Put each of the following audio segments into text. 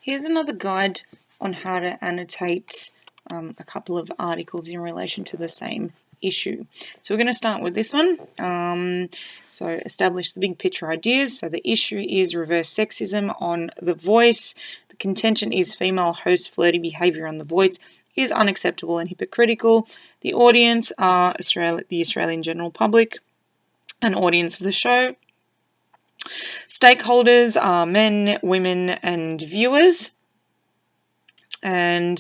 Here's another guide on how to annotate a couple of articles in relation to the same issue. So we're going to start with this one. So establish the big picture ideas. So the issue is reverse sexism on The Voice. The contention is female host flirty behaviour on The Voice is unacceptable and hypocritical. The audience are the Australian general public, an audience of the show. Stakeholders are men, women, and viewers. And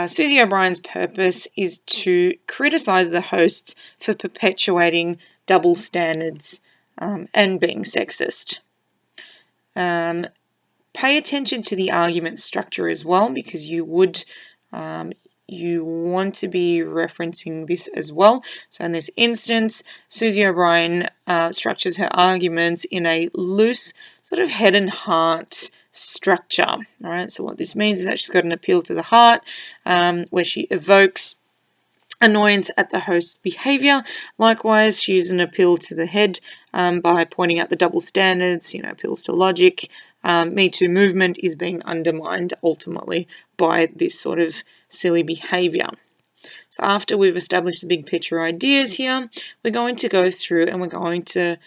Susie O'Brien's purpose is to criticise the hosts for perpetuating double standards and being sexist. Pay attention to the argument structure as well, because you want to be referencing this as well. So in this instance, Susie O'Brien structures her arguments in a loose sort of head and heart structure. All right. So what this means is that she's got an appeal to the heart, where she evokes annoyance at the host's behaviour. Likewise, she uses an appeal to the head by pointing out the double standards, appeals to logic. Me Too movement is being undermined ultimately by this sort of silly behaviour. So after we've established the big picture ideas here, we're going to go through and we're going to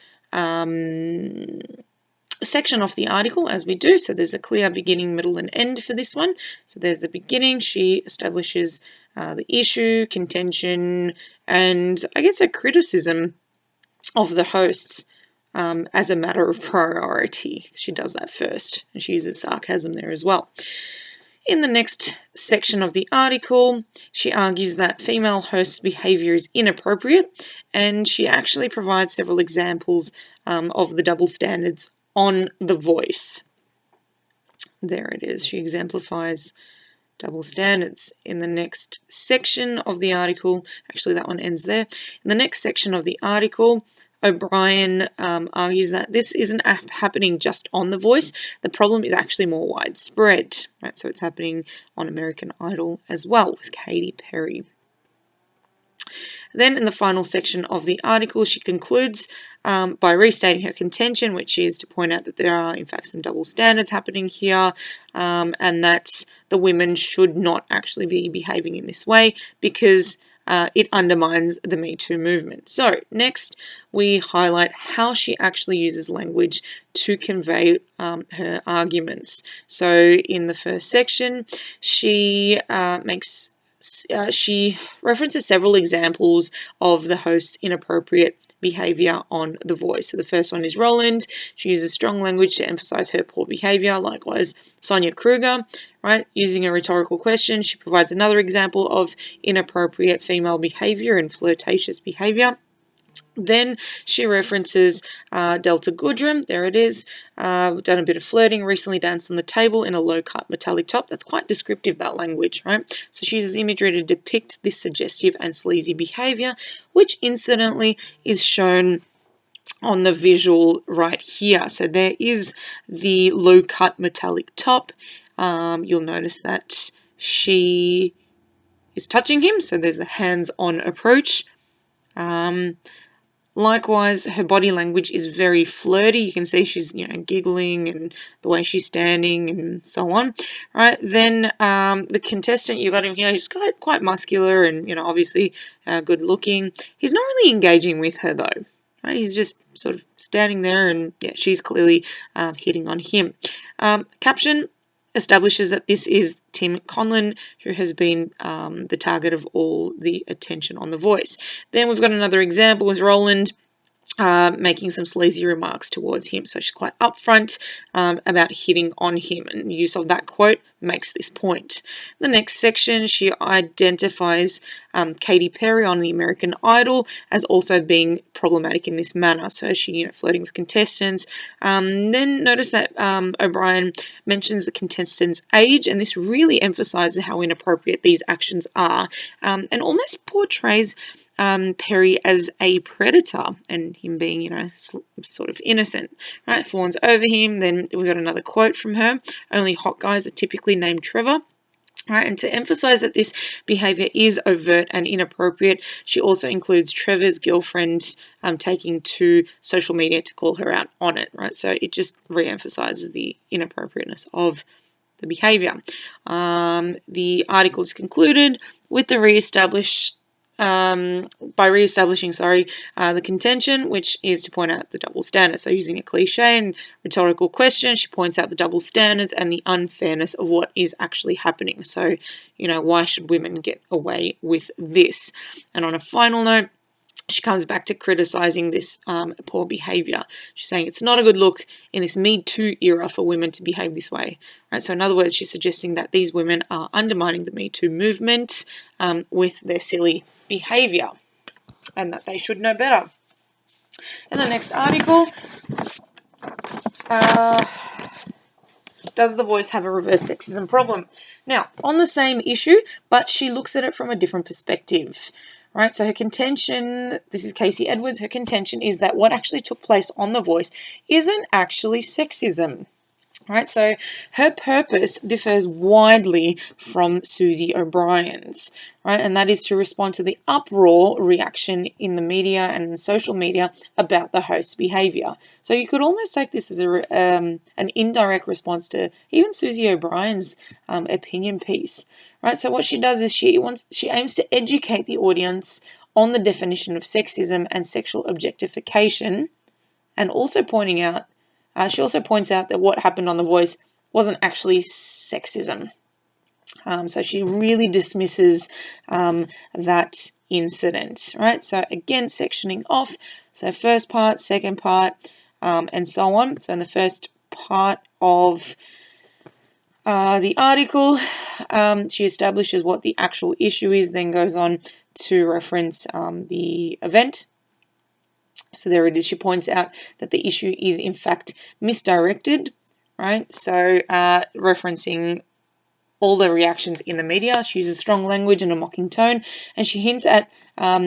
section off the article as we do. So there's a clear beginning, middle, and end for this one. So there's the beginning. She establishes the issue, contention, and I guess a criticism of the hosts as a matter of priority. She does that first, and she uses sarcasm there as well. In the next section of the article, she argues that female hosts' behaviour is inappropriate, and she actually provides several examples of the double standards on The Voice. There it is. She exemplifies double standards. In the next section of the article, actually that one ends there. In the next section of the article, O'Brien argues that this isn't happening just on The Voice. The problem is actually more widespread. Right? So it's happening on American Idol as well with Katy Perry. Then in the final section of the article, she concludes by restating her contention, which is to point out that there are in fact some double standards happening here, and that the women should not actually be behaving in this way because it undermines the Me Too movement. So next we highlight how she actually uses language to convey her arguments. So in the first section, she references several examples of the host's inappropriate behaviour on The Voice. So the first one is Roland. She uses strong language to emphasize her poor behaviour. Likewise, Sonia Kruger, right? Using a rhetorical question, she provides another example of inappropriate female behaviour and flirtatious behaviour. Then she references Delta Goodrum. There it is. Done a bit of flirting, recently danced on the table in a low-cut metallic top. That's quite descriptive, that language, right? So she uses imagery to depict this suggestive and sleazy behaviour, which incidentally is shown on the visual right here. So there is the low-cut metallic top. You'll notice that she is touching him, so there's the hands-on approach. Likewise, her body language is very flirty. You can see she's, giggling and the way she's standing and so on, right? Then the contestant, you've got him here, he's quite muscular and, obviously good looking. He's not really engaging with her though, right? He's just sort of standing there and, yeah, she's clearly hitting on him. Caption establishes that this is Tim Conlon, who has been the target of all the attention on The Voice. Then we've got another example with Roland making some sleazy remarks towards him. So she's quite upfront about hitting on him, and use of that quote makes this point. The next section, she identifies Katy Perry on the American Idol as also being problematic in this manner. So she, flirting with contestants. Then notice that O'Brien mentions the contestant's age, and this really emphasizes how inappropriate these actions are, and almost portrays Perry as a predator and him being, sort of innocent, right? Fawns over him. Then we got another quote from her. Only hot guys are typically named Trevor. Right, and to emphasize that this behavior is overt and inappropriate, she also includes Trevor's girlfriend taking to social media to call her out on it. Right, so it just re-emphasizes the inappropriateness of the behavior. The article is concluded with the by re-establishing the contention, which is to point out the double standards. So using a cliche and rhetorical question, she points out the double standards and the unfairness of what is actually happening. So, why should women get away with this? And on a final note, she comes back to criticizing this poor behavior. She's saying it's not a good look in this Me Too era for women to behave this way. Right? So in other words, she's suggesting that these women are undermining the Me Too movement with their silly behavior and that they should know better. In the next article, does The Voice have a reverse sexism problem? Now, on the same issue, but she looks at it from a different perspective. Right, so her contention, this is Casey Edwards, her contention is that what actually took place on The Voice isn't actually sexism. Right, so her purpose differs widely from Susie O'Brien's, right, and that is to respond to the uproar reaction in the media and in social media about the host's behavior. So you could almost take this as an indirect response to even Susie O'Brien's opinion piece. Right, so what she does is she aims to educate the audience on the definition of sexism and sexual objectification, and also she also points out that what happened on The Voice wasn't actually sexism. So she really dismisses that incident. Right, so again, sectioning off. So first part, second part, and so on. So in the first part of the article, she establishes what the actual issue is, then goes on to reference the event. So there it is. She points out that the issue is in fact misdirected, right? So referencing all the reactions in the media, she uses strong language and a mocking tone, and she hints at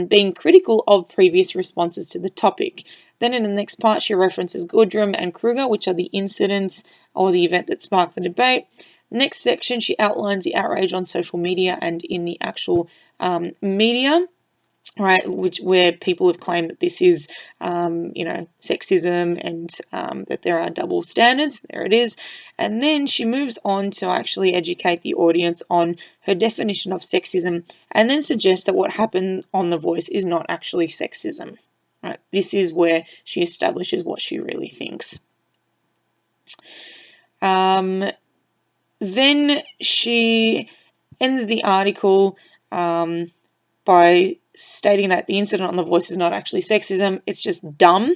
being critical of previous responses to the topic. Then in the next part, she references Goodrum and Kruger, which are the incidents or the event that sparked the debate. Next section, she outlines the outrage on social media and in the actual media, right, where people have claimed that this is, sexism and that there are double standards. There it is. And then she moves on to actually educate the audience on her definition of sexism, and then suggests that what happened on The Voice is not actually sexism. Right, this is where she establishes what she really thinks. Then she ends the article by stating that the incident on The Voice is not actually sexism, it's just dumb,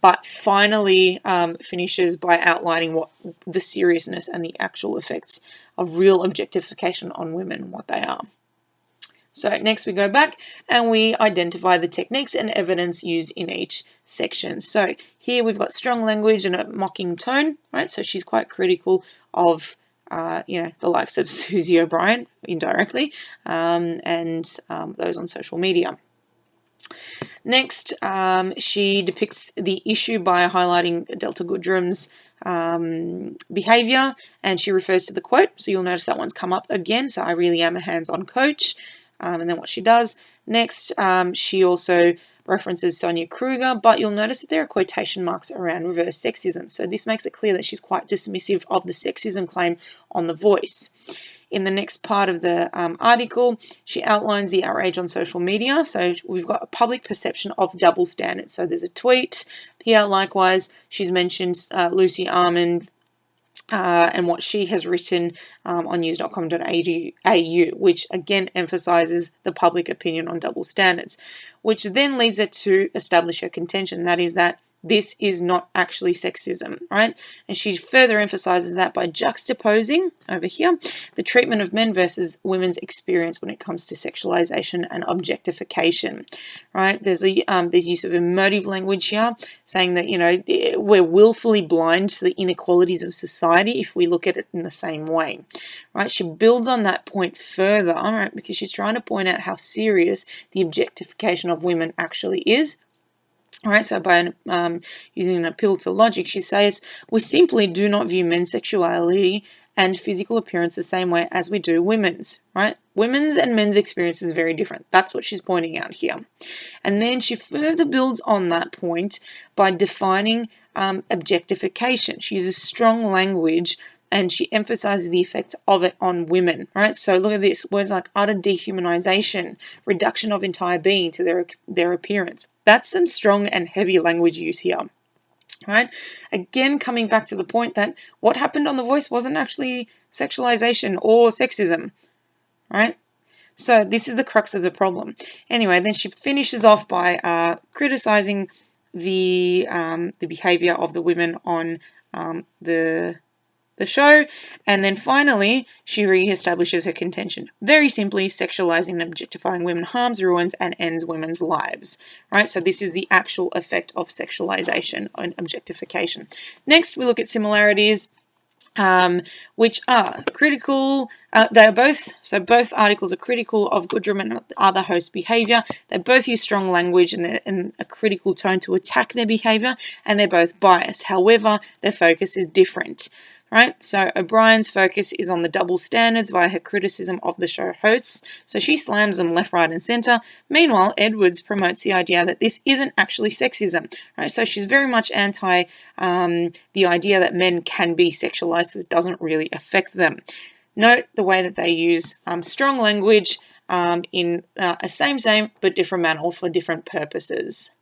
but finally finishes by outlining what the seriousness and the actual effects of real objectification on women, what they are. So next we go back and we identify the techniques and evidence used in each section. So here we've got strong language and a mocking tone, right? So she's quite critical of the likes of Susie O'Brien indirectly, and those on social media. Next, she depicts the issue by highlighting Delta Goodrum's behavior, and she refers to the quote. So you'll notice that one's come up again. So I really am a hands-on coach. And then what she does next, she also references Sonia Kruger, but you'll notice that there are quotation marks around reverse sexism. So this makes it clear that she's quite dismissive of the sexism claim on The Voice. In the next part of the article, she outlines the outrage on social media. So we've got a public perception of double standards. So there's a tweet here. Likewise, she's mentioned Lucy Armand and what she has written on news.com.au, which again emphasizes the public opinion on double standards, which then leads her to establish her contention, that is that this is not actually sexism, right? And she further emphasizes that by juxtaposing over here the treatment of men versus women's experience when it comes to sexualization and objectification, right? There's use of emotive language here, saying that we're willfully blind to the inequalities of society if we look at it in the same way, right? She builds on that point further, right, because she's trying to point out how serious the objectification of women actually is. All right, so by using an appeal to logic, she says, we simply do not view men's sexuality and physical appearance the same way as we do women's, right? Women's and men's experience is very different. That's what she's pointing out here. And then she further builds on that point by defining objectification. She uses strong language and she emphasizes the effects of it on women, right? So look at this, words like utter dehumanization, reduction of entire being to their appearance. That's some strong and heavy language use here. Right? Again, coming back to the point that what happened on The Voice wasn't actually sexualization or sexism, right? So this is the crux of the problem. Anyway, then she finishes off by criticizing the behavior of the women on the show, and then finally she reestablishes her contention. Very simply, sexualizing and objectifying women harms, ruins, and ends women's lives. Right? So this is the actual effect of sexualization and objectification. Next, we look at similarities, which are critical. They are both articles are critical of Goodrum and other host behavior. They both use strong language and a critical tone to attack their behavior, and they're both biased. However, their focus is different. Right? So O'Brien's focus is on the double standards via her criticism of the show hosts. So she slams them left, right, and center. Meanwhile, Edwards promotes the idea that this isn't actually sexism. Right? So she's very much anti the idea that men can be sexualized, because it doesn't really affect them. Note the way that they use strong language in a same but different manner, or for different purposes.